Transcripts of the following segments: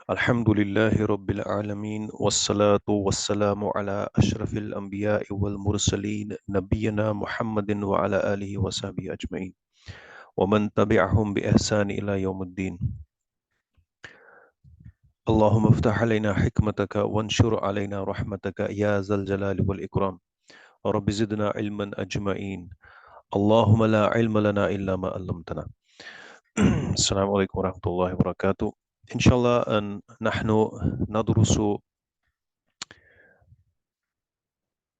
الحمد لله رب العالمين والصلاة والسلام على أشرف الأنبياء والمرسلين نبينا محمد وعلى آله وصحبه أجمعين ومن تبعهم بإحسان إلى يوم الدين. اللهم افتح علينا حكمتك وانشر علينا رحمتك يا ذا الجلال والإكرام. رب زدنا علما أجمعين. اللهم لا علم لنا إلا ما علمتنا. السلام عليكم ورحمة الله وبركاته. إن شاء الله نحن ندرس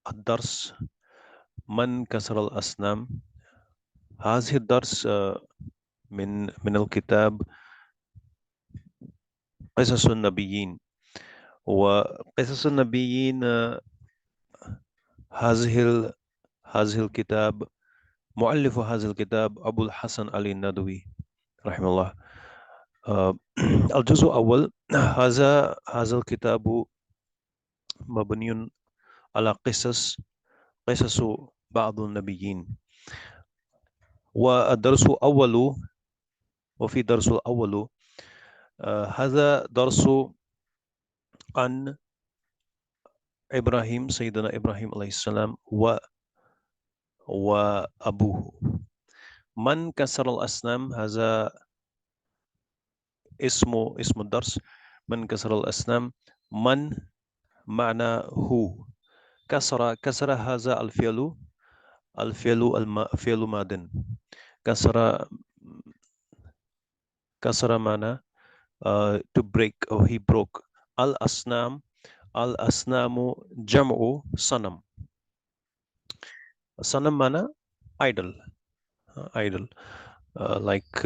الدرس من كسر الأصنام. هذه الدرس من الكتاب قصص النبيين. وقصص النبيين هذه الكتاب مؤلف هذا الكتاب أبو الحسن علي الندوي رحمه الله. الجزء الأول هذا الكتاب مبني على قصص بعض النبيين. والدرس الأول وفي درس الأول هذا درس عن إبراهيم، سيدنا إبراهيم عليه السلام وأبوه. من كسر الأصنام، هذا اسم الدرس. من كسر الأصنام، من معنى هو. كسر هذا الفعل ماض. كسر معنى to break or he broke. الأصنام جمع صنم. صنم معنى idol. Like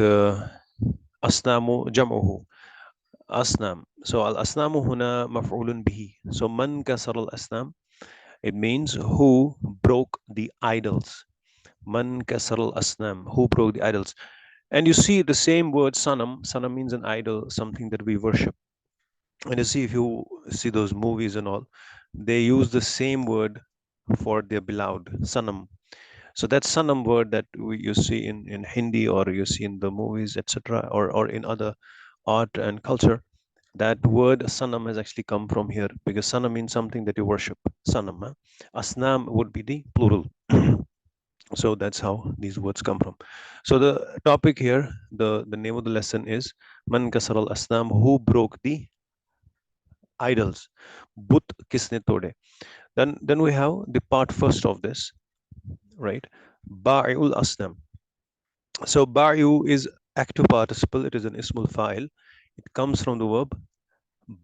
أصنام جمعه أصنام. So الأصنام هنا مفعول به. So من كسر الأصنام, it means who broke the idols. Man kasar al-asnam, who broke the idols. And you see the same word sanam. Sanam means an idol, something that we worship. And you see, if you see those movies and all, they use the same word for their beloved, sanam. So that sanam word that you see in Hindi, or you see in the movies, etc., or in other art and culture, that word sanam has actually come from here, because sanam means something that you worship. Sanam. Huh? Asnam would be the plural. So that's how these words come from. So the topic here, the name of the lesson is Man Kasar al Asnam, who broke the idols. But kisne tode. Then we have the part first of this, right? Ba'iul Asnam. So Ba'iu is active participle, it is an ismul fa'il. It comes from the verb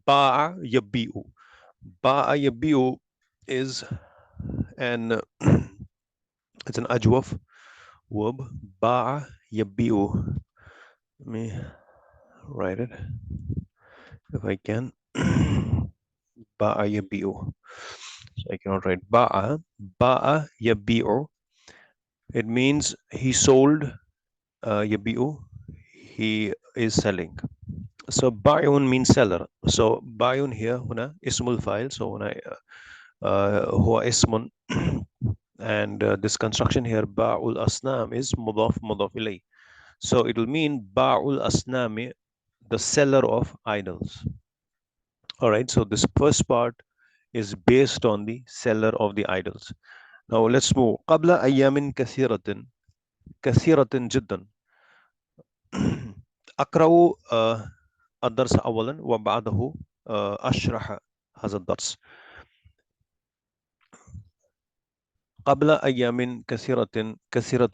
ba'a yabi'u. Ba'a yabi'u is an it's an ajwaf verb. Ba'a yabi'u. Let me write it if I can. Ba'a yabi'u. So I cannot write ba'a yabi'u. It means he sold. Yabi'u, he is selling. So ba'un means seller. So ba'un here huna ismul file. So huna huwa ismun. And this construction here, ba'ul asnam, is mudaf ilay. So it will mean ba'ul asnami, the seller of idols. All right, so this first part is based on the seller of the idols. Now let's move. قبل أيام كثيرة جدا. أقرأ الدرس أولا وبعده أشرح هذا الدرس. قبل أيام كثيرة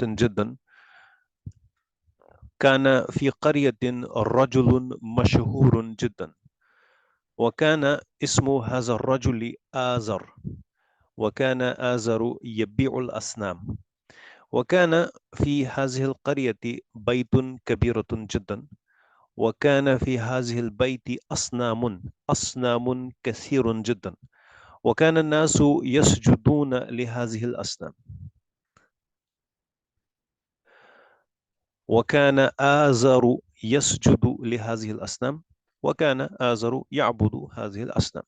جدا كان في قرية رجل مشهور جدا، وكان اسم هذا الرجل آزر، وكان آزر يبيع الأصنام. وكان في هذه القرية بيت كبيرة جدا، وكان في هذه البيت أصنام كثير جدا، وكان الناس يسجدون لهذه الأصنام. وكان آزر يسجد لهذه الأصنام، وكان آزر يعبد هذه الأصنام.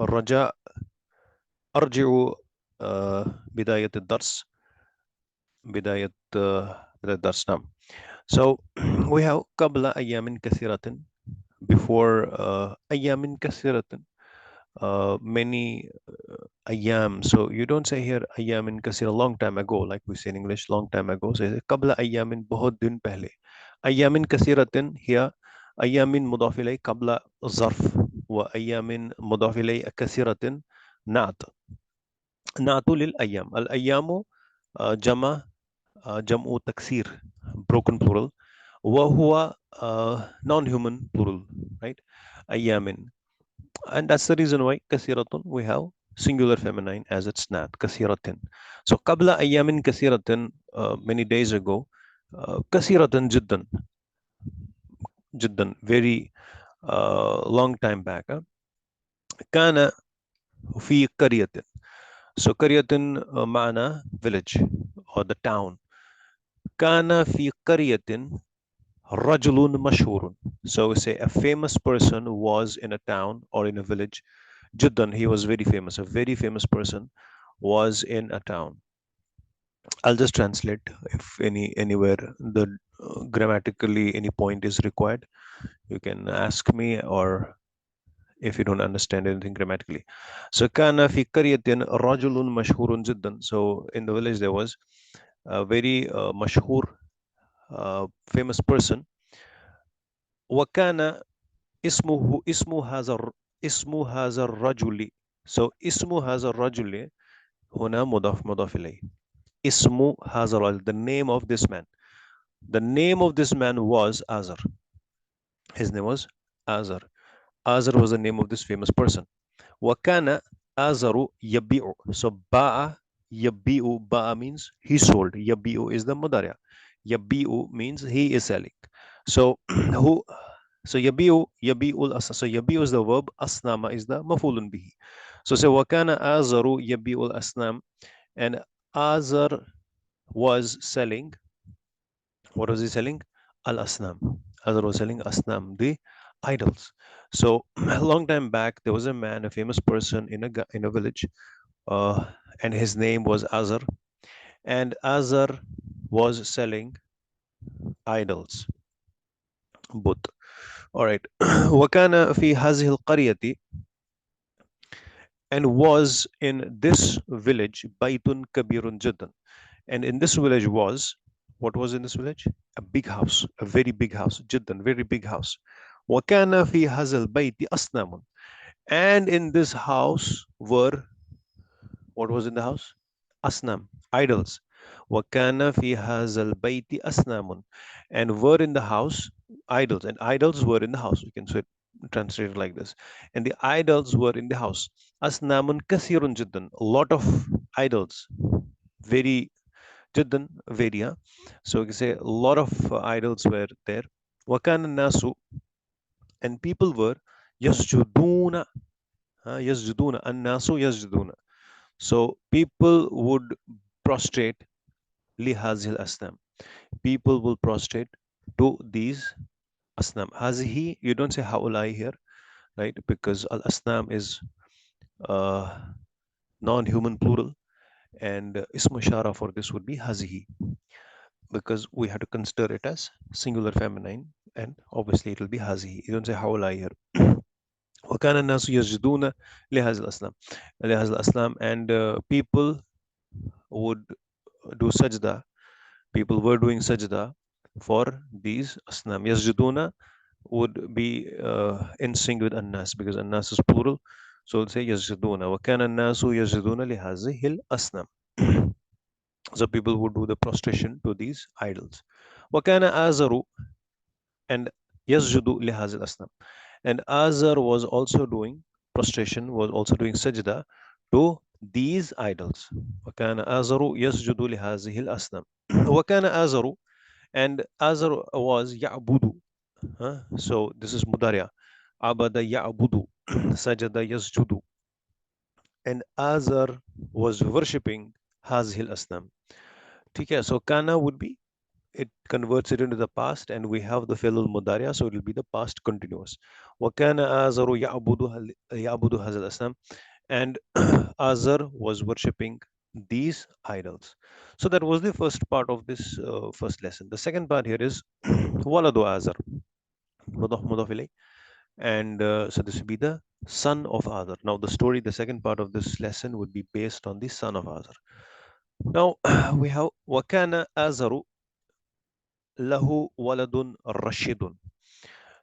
الرجاء أرجع بداية الدرس. نعم. So we have qabla ayamin kathiratin, before ayamin kathiratin, many ayam. So you don't say here ayamin kasir, a long time ago, like we say in English, long time ago. Say qabla ayamin, bahut din pehle. Ayamin kasiratin here, ayamin mudaf ilay qabla zarf, wa ayamin mudaf ilay kasiratin naat. Naatu lil ayam. Al ayamu jama jam'u taksir, broken plural. Wa huwa non-human plural, right? Ayamin. And that's the reason why kasiratun we have singular feminine as its nat, kasiratin. So qabla ayamin kasiratin, many days ago, kasiratin jiddan, jiddan, very long time back. Kana fi qaryatin. So qaryatin maana village or the town. Kana fi qaryatin rajulun mashhurun. So we say a famous person was in a town or in a village. Jiddan, he was very famous. A very famous person was in a town. I'll just translate if anywhere the grammatically any point is required. You can ask me, or if you don't understand anything grammatically. So kana fi qaryatin rajulun mashhurun jiddan. So in the village there was a very mashhur, famous person. Wakana ismu hazar ismu hazar rajuli. So ismu hazar rajuli huna mudaf ilay. Ismu hazar, the name of this man. The name of this man was Azar. His name was Azar. Azar was the name of this famous person. Wakana Azaru yabi'u. So ba'a yabi'u. Ba'a means he sold. Yabi'u is the mudariya. Yabi'u means he is selling. So who? So yabi'ul asna. So yabi'u is the verb. Asnama is the mafulun bihi. So say wakana Azaru yabi'ul asnam, and Azar was selling. What was he selling? Al asnam. Azar was selling asnam, the idols. So a long time back, there was a man, a famous person in a village, uh, and his name was Azar, and Azar was selling idols. But all right, wakana fi hazil qaryati, and was in this village baitun kabirun jiddan, and in this village was, what was in this village? A big house, a very big house, jiddan, very big house. Wakana fi hazal baiti asnamun, and in this house were, what was in the house? Asnam, idols. Wakana fi hazal baiti asnamun, and were in the house idols, and idols were in the house. You can say translate it like this. And the idols were in the house. Asnamun kasirun jiddan, a lot of idols, very jiddan, very. Huh? So you can say a lot of idols were there. Wakana nasu, and people were yasjuduna, yasjuduna, and nasu yasjuduna. So people would prostrate li hazil asnam. People will prostrate to these asnam. Hazihi, you don't say haulai here, right? Because al asnam is uh, non-human plural, and ismu shara for this would be hazihi, because we have to consider it as singular feminine, and obviously it will be hazihi. You don't say haulai here. وكان الناس يسجدون لهذا الأصنام لهذا الأصنام, and people would do sajda. People were doing sajda for these asnam. Yasjuduna would be in sync with annas, because annas is plural. So we'll say yasjuduna. وَكَانَ النَّاسُ يَسْجُدُونَ لِهَذِهِ الْأَصْنَامِ. So people would do the prostration to these idols. وَكَانَ آزَرُ, and yasjudu لِهَذِهِ الْأَصْنَامِ. And Azar was also doing prostration, was also doing sajda to these idols. وَكَانَ آزَرُ يَسْجُدُ لِهَذِهِ الْأَصْنَامِ. وَكَانَ آزَرُ, and Azar was ya'budu. So this is mudariya. Abada ya'budu. Sajada yasjudu. And Azar was worshipping Hazil Asnam. Okay, so kana would be, it converts it into the past, and we have the fi'l mudariya, so it will be the past continuous. وَكَانَ آزَرُ يَعْبُدُ Hazil Asnam, and Azar was worshipping these idols. So that was the first part of this first lesson. The second part here is waladu azar, mudaf ilay, and so this would be the son of Azar. Now the story, the second part of this lesson would be based on the son of Azar. Now we have wakana Azaru lahu waladun rashidun.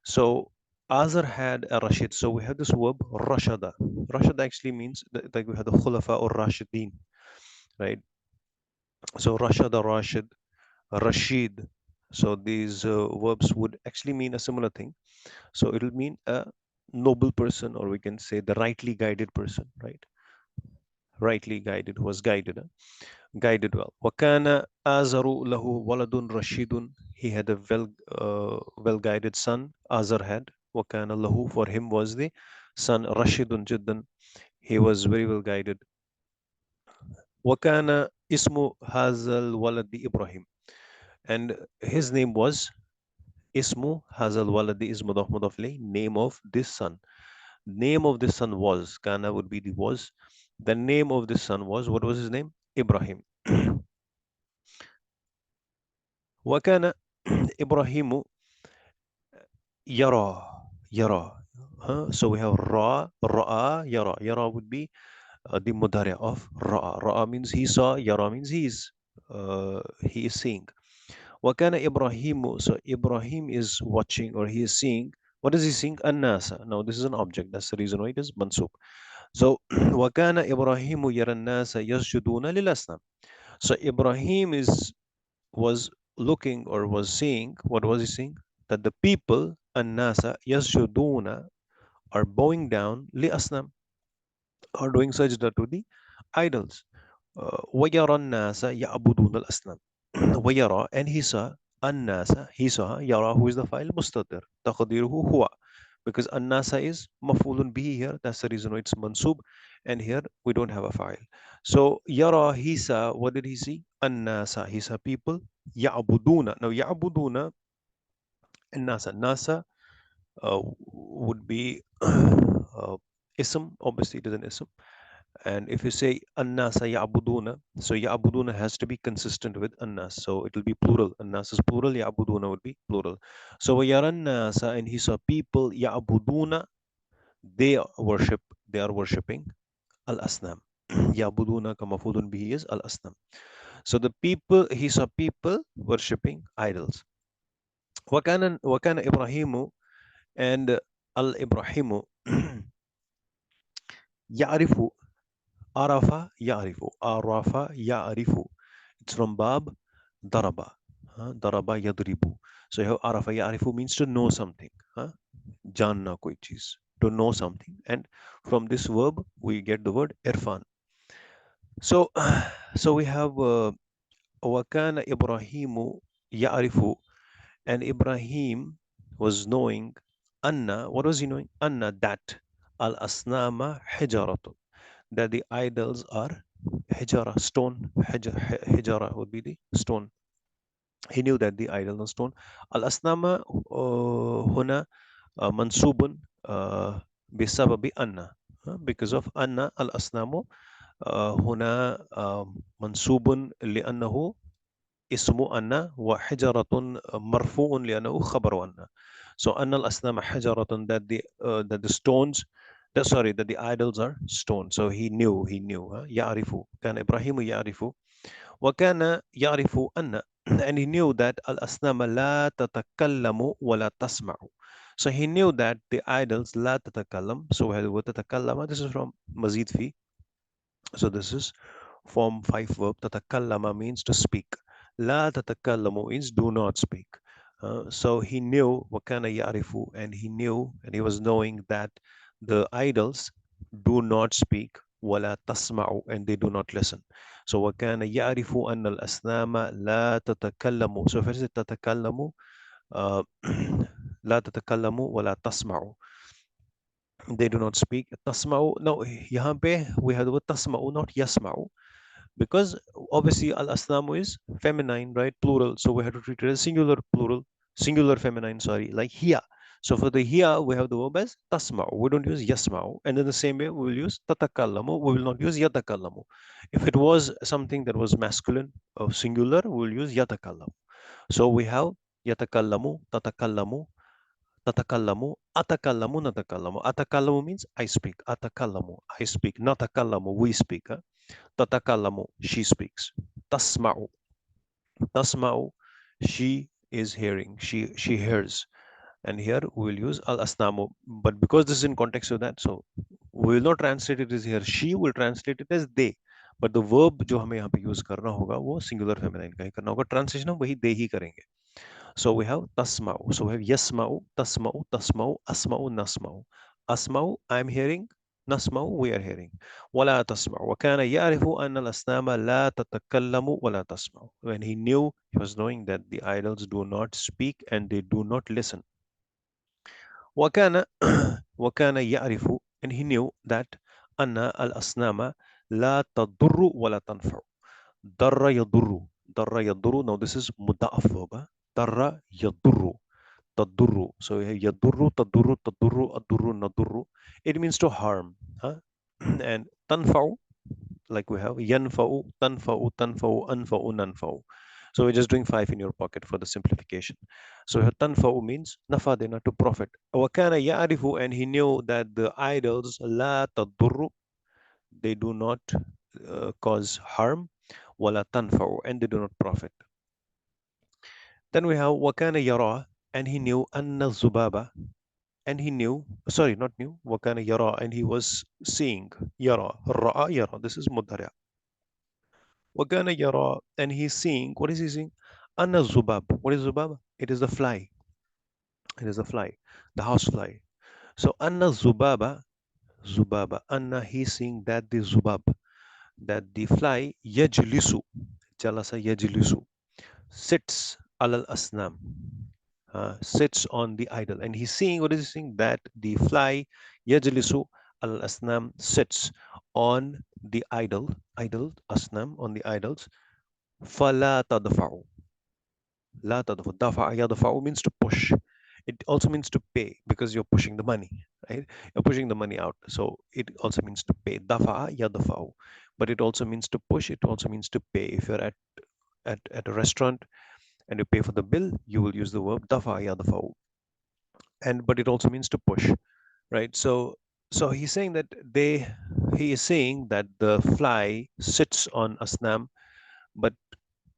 So Azar had a Rashid. So we have this verb Rashada. Rashada actually means like we have the Khulafa or Rashidin, right? So Rashada, Rashid, Rashid. So these verbs would actually mean a similar thing. So it'll mean a noble person, or we can say the rightly guided person, right? Rightly guided, who was guided, guided well. Wakana Azaru lahu waladun Rashidun. He had a well guided son. Azar had. Wakana lahu, for him was the son Rashidun Jiddan. He was very well guided. Wakana Ismu Hazal Waladi Ibrahim. And his name was Ismu Hazal Waladi is mudaf name of this son. Name of this son was, Kana would be the was. The name of this son was, what was his name? Ibrahim. Wakana Ibrahimu Yara. Yara. So we have Ra'a, Yara. Yara would be the mudari of Ra'a. Ra'a means he saw, Yara means he is seeing. Wakana Ibrahimu. So Ibrahim is watching, or he is seeing. What is he seeing? An-nasa. Now this is an object. That's the reason why it is mansub. So Wakana Ibrahimu yara an-nasa yasjuduna lil asnam. So Ibrahim was looking, or was seeing. What was he seeing? That the people an-nasa yasjuduna are bowing down li asnam, are doing sajda to the idols. وَيَرَى النَّاسَ يَعْبُدُونَ الْأَصْنَامَ. وَيَرَى, and he saw, النَّاسَ, he saw, يَرَى, who is the file, مُسْتَتِر, تَقْدِيرُهُ هُوَ, because النَّاسَ is مفعول به here, that's the reason why it's mansub, and here we don't have a file. So يَرَى, he saw, what did he see? النَّاسَ, he saw people, يَعْبُدُونَ. Now يَعْبُدُونَ, النَّاسَ, nasa would be ism, obviously it is an ism. And if you say annasa ya'buduna, so ya'buduna has to be consistent with annas. So it will be plural. Annas is plural, ya'buduna would be plural. So wayarannasa, and he saw people ya'buduna, they worship, they are worshipping al-asnam. Ya'buduna kamafudun bihi is al-asnam. So the people, he saw people worshipping idols. Wakana Ibrahimu, and al-Ibrahimu ya'rifu. Arafa ya'rifu. It's from Bab Daraba. Daraba yadribu. So you have Arafa ya'rifu means to know something. Janna koi cheez. To know something. And from this verb, we get the word irfan. So, so we have Wakana Ibrahimu ya'rifu. And Ibrahim was knowing Anna. What was he knowing? Anna, that al asnama hijaratun, that the idols are hijara, stone. Hijara would be the stone. He knew that the idol is stone. Al asnama huna mansubun bisababi anna, because of anna al asnamu huna mansubun li'annahu اسم أن وحجرة مرفوع لأنه خبر أن. So أن الأصنام حجرة, that the stones, that the idols are stone. So he knew يعرف. كان إبراهيم يعرف وكان يعرف أن, and he knew that الأصنام لا تتكلم ولا تسمع. So he knew that the idols لا تتكلم. So we have the word تتكلم. This is from مزيد في. So this is form 5 verb. Tatakallama means to speak. La tatakallamu means do not speak. So he knew wakana ya'rifu, and he knew, and he was knowing that the idols do not speak, wala tasma'u, and they do not listen. So wakana ya'rifu anna al-asnama la tatakallamu. So if it is tatakallamu, la tatakallamu wala tasma'u, they do not speak. Tasma'u, now यहाँ पे we have the word tasma'u, not yasma'u, because obviously al-asnamu is feminine, right? Plural. So we have to treat it as singular plural, singular feminine, sorry, like hiya. So for the here, we have the verb as tasma'u. We don't use yasma'u. And in the same way, we will use tatakallamu. We will not use yatakallamu. If it was something that was masculine or singular, we will use yatakallamu. So we have yatakallamu, tatakallamu, tatakallamu, atakallamu, natakallamu. Atakallamu means I speak. Atakallamu, I speak. Natakallamu, we speak. Tatakallamu, she speaks. Tasma'u, tasma'u, she is hearing. She hears. And here we will use al asnamu. But because this is in context of that, so we will not translate it as here. She will translate it as they. But the verb जो हमें यहाँ पे use करना होगा वो singular feminine का ही करना होगा. Translation हम वही they ही करेंगे. So we have tasma'u. So we have yasma'u, tasma'u, tasma'u, asma'u, nasma'u. Asma'u, I'm hearing. نسمع, we are hearing. ولا تسمع. وكان يعرف أن الأصنام لا تتكلم ولا تسمع. When he knew, he was knowing that the idols do not speak and they do not listen. وكان وكان يعرف, and he knew that أن الأصنام لا تضر ولا تنفع. ضر يضر. ضر يضر. Now this is مضاعف verb. ضر يضر. تضر. So يضر تضر تضر أضر نضر. It means to harm. Huh? And تنفع, like we have ينفع تنفع تنفع أنفع ننفع. So we're just doing 5 in your pocket for the simplification. So tanfa'u means nafadena, to profit. Wakana ya'rifu, and he knew that the idols la tadurru, they do not cause harm, wala tanfa'u, and they do not profit. Then we have wakana yara, and he knew anna zubaba, and he knew, sorry, not knew, wakana yara, and he was seeing, yara, ra'a yara, this is mudhari'. Wakana yara, and he's seeing, what is he seeing? Anna zubab. What is zubab? It is the fly. It is a fly, the house fly. So Anna Zubaba, Zubaba, Anna, he's seeing that the Zubab, that the fly Yajlisu, Jalasa Yajlisu, sits alal asnam, sits on the idol. And he's seeing, what is he seeing? That the fly Yajlisu alal asnam sits on the idol, asnam, on the idols. Fala tadfa'u. La tadfa'u. Dafa'a yadfa'u means to push. It also means to pay because you're pushing the money, right? You're pushing the money out. So it also means to pay. Dafa'a yadfa'u. But it also means to push. It also means to pay. If you're at a restaurant and you pay for the bill, you will use the verb dafa'a yadfa'u. And but it also means to push, right? So he's saying that he is saying that the fly sits on asnam, but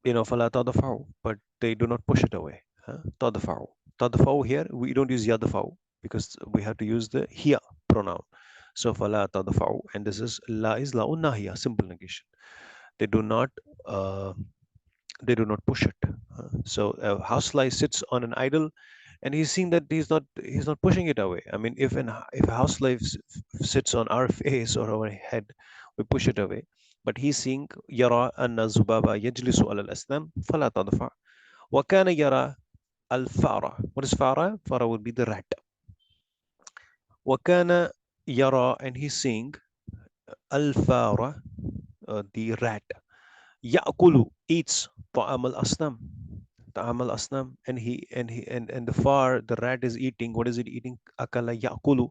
فَلَا تَضْفَعُوا, but they do not push it away. تَضْفَعُوا. تَضْفَعُوا here, we don't use يَضْفَعُوا because we have to use the hiya pronoun. So فَلَا تَضْفَعُوا, and this is la is la unnahiyah, simple negation. They do not uh, they do not push it. So a housefly sits on an idol, and he's seeing that he's not pushing it away. I mean, if a housefly sits on our face or our head, we push it away. But he's seeing yara anna zubaba yajlisu ala al-asnam fala tadfa. Wa kana yara al-fara. What is fara? Fara would be the rat. Wa kana yara, and he's seeing al-fara, the rat. Ya'kulu, eats ta'am al-asnam. Ta'am al-asnam, and the rat is eating. What is it eating? Akala ya'kulu.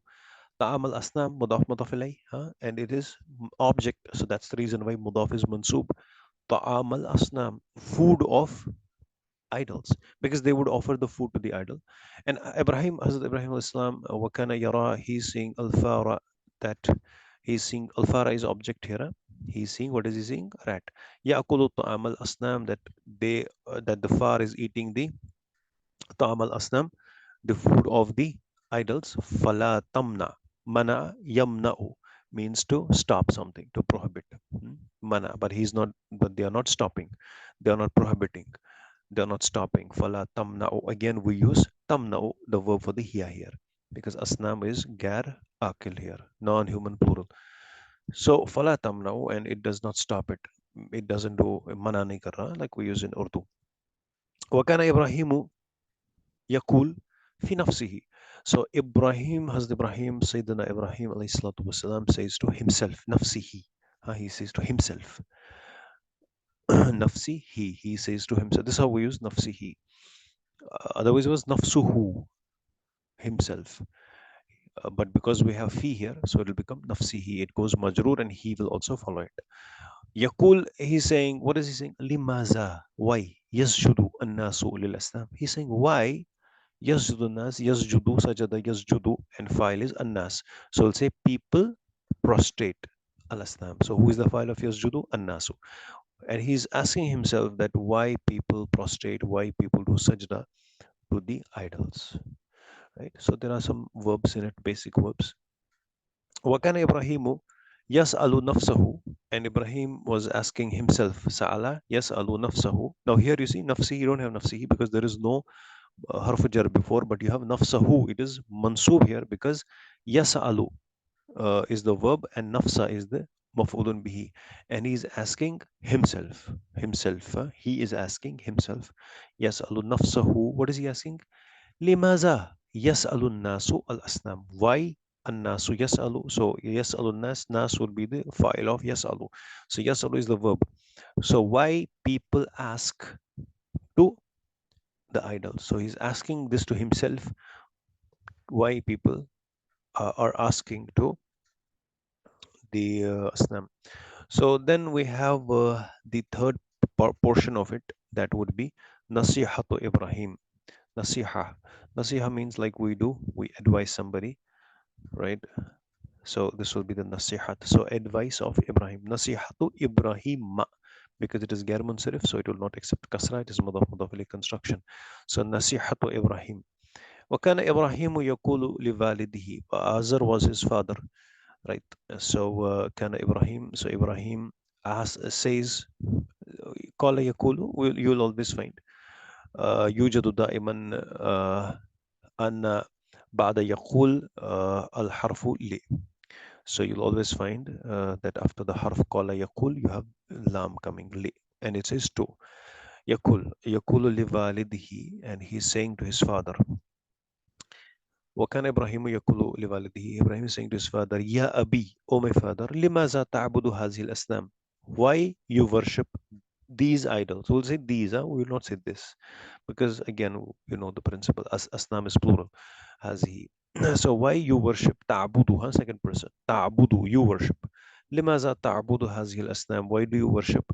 Ta'am al-asnam, mudaf mudaf ilayh, and it is object. So that's the reason why mudaf is mansub. Ta'am al-asnam, food of idols, because they would offer the food to the idol. And Hazrat Ibrahim al-Islam, wakana yara, he's seeing al-fara, that he's seeing al-fara is object here. He's seeing, what is he seeing? Rat. Ya'kulu ta'am al-asnam, that the far is eating the ta'am al-asnam, the food of the idols. Fala tamna. Mana yamna'u means to stop something, to prohibit. Mana, but they are not stopping. They are not prohibiting. They are not stopping. Fala tamna'u. Again, we use tamna'u, the verb for the here, because asnam is gar akil here, non-human plural. So fala tamna'u, and it does not stop it. It doesn't do mana nahi kar raha, like we use in Urdu. Wakana Ibrahimu yakul fi nafsihi. So Hazrat Ibrahim, Sayyidina Ibrahim alayhi salatu wasalam, says to himself, nafsihi. He says to himself. Nafsi, he says to himself. This is how we use nafsihi. Otherwise, it was nafsuhu, himself. But because we have fi here, so it will become nafsihi. It goes majroor and he will also follow it. Yakul, he's saying, what is he saying? Limaza, why? Yasjudu annasu lil asnam. He's saying, why? Yasjudu nas, yasjudu, sajada, yasjudu, and file is annas. So we'll say people prostrate al asnam. So who is the file of yasjudu? Annasu. And he's asking himself that why people prostrate, why people do sajda to the idols. Right? So there are some verbs in it, basic verbs. وَكَانَ إِبْرَاهِيمُ يَسْأَلُ نَفْسَهُ. And Ibrahim was asking himself, Sa'ala يَسْأَلُ نَفْسَهُ. Now here you see nafsi, you don't have nafsihi because there is no harf jar before, but you have nafsahu. It is mansoob here because yas'alu is the verb and nafsa is the maf'ulun bihi. And he is asking himself. He is asking himself. Yas'alu nafsahu. What is he asking? Limaza yas'alu nasu al asnam. Why annasu yas'alu? So yas'alu nas will be the file of yas'alu. So yas'alu is the verb. So why people ask to the idol? So he's asking this to himself. Why people are asking to the asnam? So then we have the third portion of it, that would be nasihatu Ibrahim. Nasiha. Nasiha means like we advise somebody, right? So this will be the nasihat. So advice of Ibrahim. Nasihatu Ibrahim, because it is Gair Munsarif, so it will not accept kasra. It is mudaf mudaf ilayh construction. So nasihatu Ibrahim. وكان إبراهيم يقول لوالده. Azar was his father, right? So كان إبراهيم. So Ibrahim says, قال يقول, you'll always find يوجد دائما أن بعد يقول الحرف لي. So you'll always find that after the harf qala yakul, you have lam coming li, and it says to yakulu li walidihi, and he's saying to his father. وكان إبراهيم يقول لوالده. Ibrahim is saying to his father, Ya abi, O my father, لماذا تعبد هذه الأصنام? Why you worship these idols? We'll say these, we will not say this, because again, you know the principle. Asnam is plural. هذه. So why you worship ta'budu, second person. Ta'budu, you worship. لماذا تعبد هذه الأصنام? Why do you worship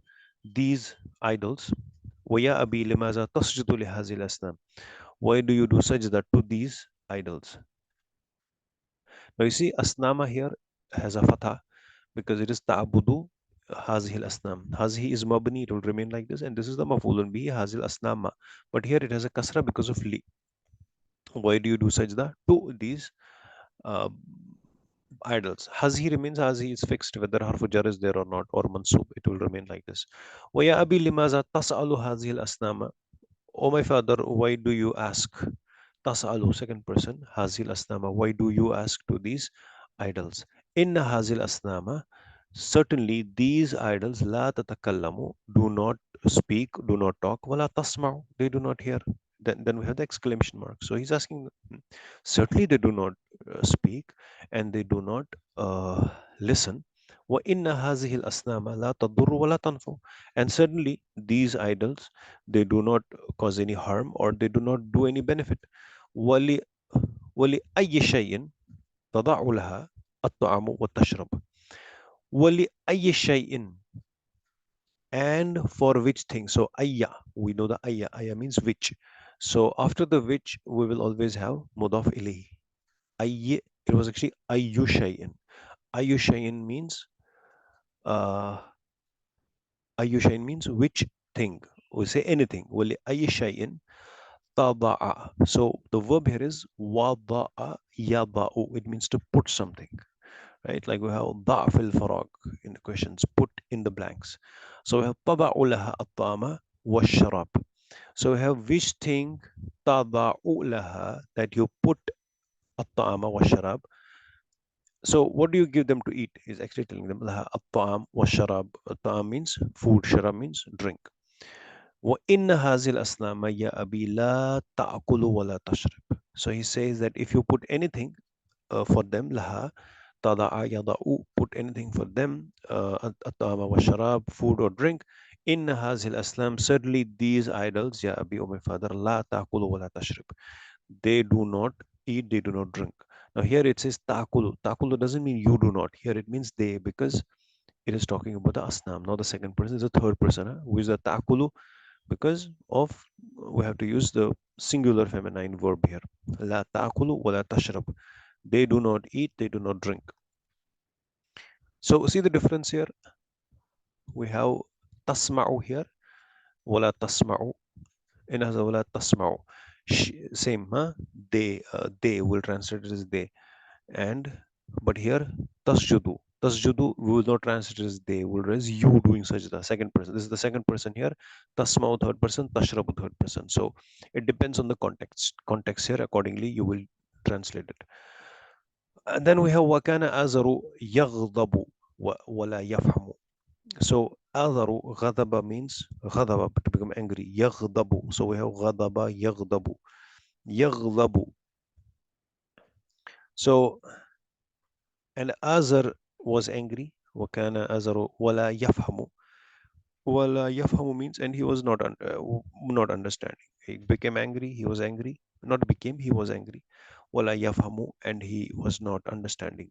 these idols? ويا أبي لماذا تسجد لهذه الأصنام? Why do you do sajda to these idols? Now you see asnama here has a fatha because it is ta'budu hazihil asnam. Hazihi is mabni, it will remain like this, and this is the maf'ulun bihi hazil asnama. But here it has a kasra because of li. Why do you do sajda to these uh, idols? Hazihi remains hazihi is fixed, whether harfu jar is there or not, or mansub, it will remain like this. Wa ya abi limaza tas'alu hazihil asnama? Oh my father, why do you ask? Tas'alu, second person, hazil asnama. Why do you ask to these idols? Inna hazil asnama. Certainly these idols, la tatakallamu, do not speak, do not talk, wala tasma'u, they do not hear. Then we have the exclamation mark. So he's asking, certainly they do not speak and they do not listen. Wa inna hazihil asnama la tadurru wala tanfu. And certainly these idols, they do not cause any harm or they do not do any benefit. Wali wali ayyi shay'in tada'u laha at-ta'amu wa tashrab. Wali ayyi shay'in, and for which thing. So ayya, we know the ayya means which. So after the which we will always have mudaf ilayhi. Ayy, it was actually ayyu shay'in. Ayyu shay'in means uh ayyu shay'in means which thing. We say anything. Wali ayyi shay'in tada'a. So the verb here is wada'a yada'u. It means to put something, right? Like we have da' fil farag in the questions, put in the blanks. So we have tada'u laha at-ta'ama wash-sharab. So we have which thing tada'u laha, that you put at-ta'ama wash-sharab. So what do you give them to eat? He's actually telling them laha at-ta'am wash-sharab. At-ta'am means food, sharab means drink. وَإِنَّ هَذِهِ الْأَصْنَامَ يَا أَبِي لَا تَأْكُلُ وَلَا تَشْرَبُ. So he says that if you put anything for them, laha tada'a yada'u, put anything for them, at-ta'ama wa sharab, food or drink. Inna hazil aslam, certainly these idols, ya abi, O my father, la ta'kulu wa la tashrib, they do not eat, they do not drink. Now here it says ta'kulu. Ta'kulu doesn't mean you do not. Here it means they, because it is talking about the asnam. Now the second person is the third person, huh? Who is the ta'kulu, because of we have to use the singular feminine verb here. La ta'kulu wa la tashrab. They do not eat, they do not drink. So see the difference here. We have tasma'u here, wala tasma'u. In as wala tasma'u. Same, huh? They will translate it as they. And but here tasjudu. Tasjudu we will not translate it as they, will raise you doing sajda. Second person. This is the second person here. Tasma'u third person, tashrabu third person. So it depends on the context. Context here accordingly you will translate it. And then we have wakana azaru yaghdabu wala yafhamu. So azaru ghadaba means ghadaba to become angry. Yaghdabu. So we have ghadaba yaghdabu. Yaghdabu. So and Azar was angry. Wakana azaru wala yafhamu. Wala yafhamu means and he was not understanding. He became angry. He was angry. Not became. He was angry. Wala yafhamu and he was not understanding.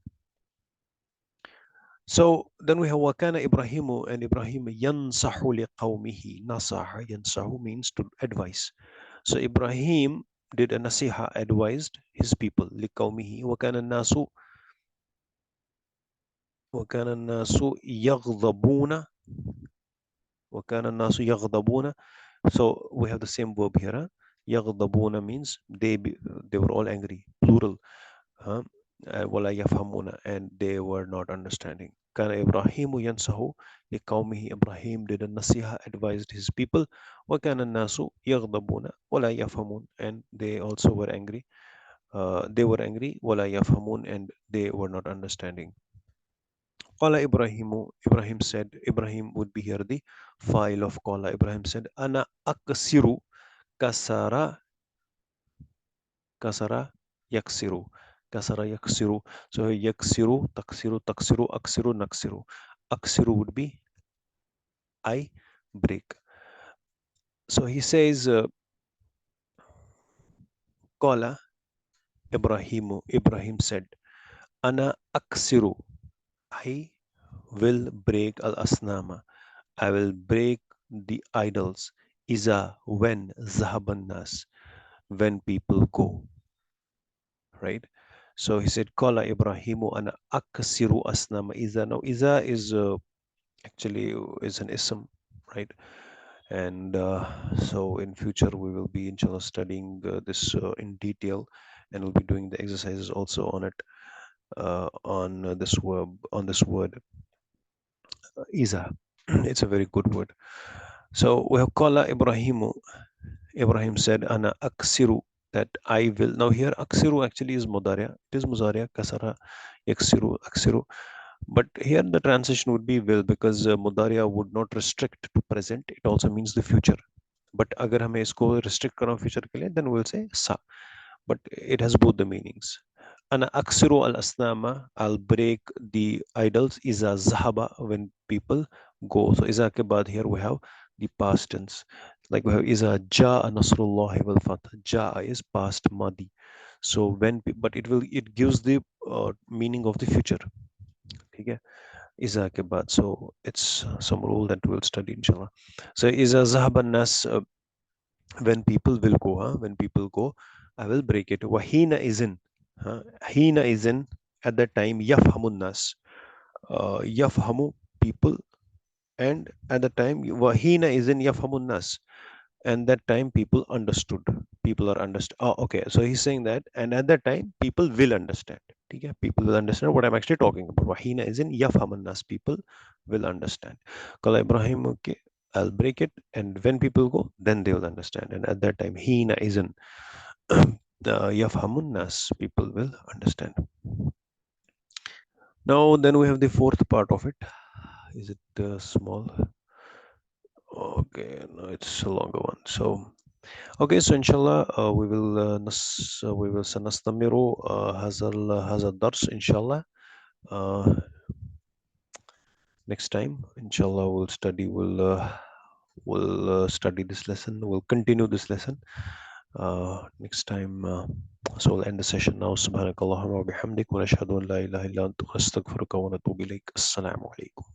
So then we have Wakana Ibrahimu and Ibrahim yansahu liqawmihi. Nasaha yansahu means to advise. So Ibrahim did a nasiha, advised his people liqawmihi. Wakana nasu yaghdabuna. Wakana nasu yaghdabuna. So we have the same verb here. Huh? Yaghdabuna means they were all angry, plural. Huh? وَلَا يَفْهَمُونَ and they were not understanding. كان إبراهيم ينصح لقومه. Ibrahim did a nasiha, advised his people. وَكَانَ النَّاسُ يَغْضَبُونَ وَلَا يَفْهَمُونَ and they also were angry. They were angry. وَلَا يَفْهَمُونَ and they were not understanding. قال إبراهيم. Ibrahim said. Ibrahim would be here the file of قال. Ibrahim said أنا أكسر كسر kasara yaksiru. Kasara yaksiru. So yaksiru, taksiru, taksiru, aksiru, naksiru. Aksiru would be I break. So he says, Qala Ibrahimu. Ibrahim said, Ana aksiru. I will break al asnama. I will break the idols. Iza when zahaban nas. When people go. Right? So he said, Qala Ibrahimu ana aksiru asnama iza. Now iza is actually is an ism, right? And so in future we will be inshallah studying this in detail, and we'll be doing the exercises also on it, on this word iza. It's a very good word. So we have Qala Ibrahimu. Ibrahim said, Ana aksiru, that I will. Now here aksiru actually is mudaria. It is mudaria kasara yaksiru aksiru. But here the transition would be will, because mudaria would not restrict to present. It also means the future. But अगर हमें इसको restrict करो future के लिए, then we'll say sa. But it has both the meanings. Ana aksiru al asnama. I'll break the idols. Iza zahaba, when people go. So iza ke baad here we have the past tense. Like we have iza jaa nasrullahi wal fath. Jaa is past madi. So when but it gives the meaning of the future. Okay. Iza ke baad. So it's some rule that we'll study inshallah. So iza zahaban nas, when people will go, huh? When people go, I will break it. Wahina izin. Huh? Hina izin, at that time, yafhamun nas. Yafhamu, people, and at the time, wahina izin yafhamun nas. And that time people understood. People are understood. Oh, okay. So he's saying that, and at that time people will understand. Okay? People will understand what I'm actually talking about. Wahina is in yafhaman nas. People will understand. Kala Ibrahim, okay, I'll break it, and when people go, then they will understand. And at that time, hina is in yafhamun nas. People will understand. Now, then we have the fourth part of it. Is it small? Okay, no, it's a longer one. So okay, so inshallah we will sanastamiru hazal dars inshallah. Uh, Next time inshallah we'll study this lesson. We'll continue this lesson. Next time, so we'll end the session now. Subhanakallahumma wa bihamdik wa nashhadu an la ilaha illa anta nastaghfiruka wa natubu ilayk. Assalamu alaikum.